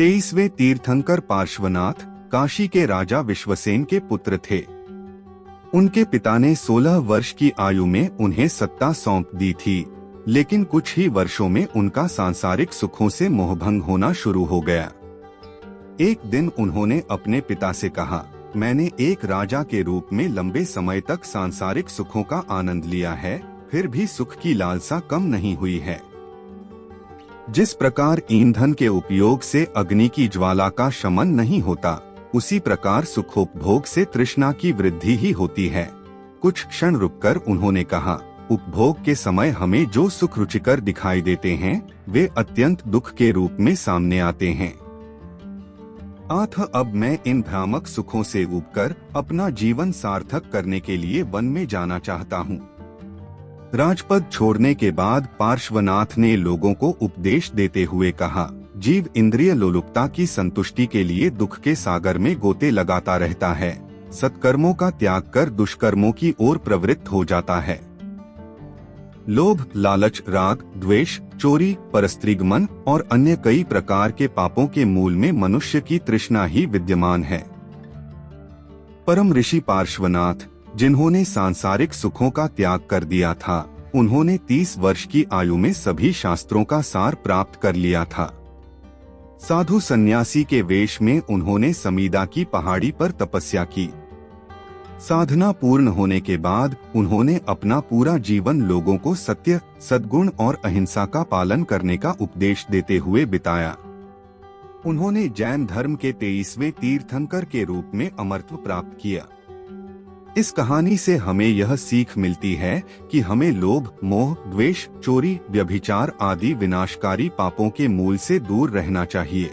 23वें तीर्थंकर पार्श्वनाथ काशी के राजा विश्वसेन के पुत्र थे। उनके पिता ने 16 वर्ष की आयु में उन्हें सत्ता सौंप दी थी, लेकिन कुछ ही वर्षों में उनका सांसारिक सुखों से मोहभंग होना शुरू हो गया। एक दिन उन्होंने अपने पिता से कहा, मैंने एक राजा के रूप में लंबे समय तक सांसारिक सुखों का आनंद लिया है, फिर भी सुख की लालसा कम नहीं हुई है। जिस प्रकार ईंधन के उपयोग से अग्नि की ज्वाला का शमन नहीं होता, उसी प्रकार सुखोपभोग से तृष्णा की वृद्धि ही होती है। कुछ क्षण रुककर उन्होंने कहा, उपभोग के समय हमें जो सुख रुचिकर दिखाई देते हैं, वे अत्यंत दुख के रूप में सामने आते हैं। अब मैं इन भ्रामक सुखों से ऊबकर अपना जीवन सार्थक करने के लिए वन में जाना चाहता हूँ। राजपद छोड़ने के बाद पार्श्वनाथ ने लोगों को उपदेश देते हुए कहा, जीव इंद्रिय लोलुपता की संतुष्टि के लिए दुख के सागर में गोते लगाता रहता है, सत्कर्मों का त्याग कर दुष्कर्मों की ओर प्रवृत्त हो जाता है। लोभ, लालच, राग, द्वेष, चोरी, परस्त्रीगमन और अन्य कई प्रकार के पापों के मूल में मनुष्य की तृष्णा ही विद्यमान है। परम ऋषि पार्श्वनाथ, जिन्होंने सांसारिक सुखों का त्याग कर दिया था, उन्होंने 30 वर्ष की आयु में सभी शास्त्रों का सार प्राप्त कर लिया था। साधु सन्यासी के वेश में उन्होंने समीदा की पहाड़ी पर तपस्या की। साधना पूर्ण होने के बाद उन्होंने अपना पूरा जीवन लोगों को सत्य, सद्गुण और अहिंसा का पालन करने का उपदेश देते हुए बिताया। उन्होंने जैन धर्म के 23वें तीर्थंकर के रूप में अमरत्व प्राप्त किया। इस कहानी से हमें यह सीख मिलती है कि हमें लोभ, मोह, द्वेष, चोरी, व्यभिचार आदि विनाशकारी पापों के मूल से दूर रहना चाहिए।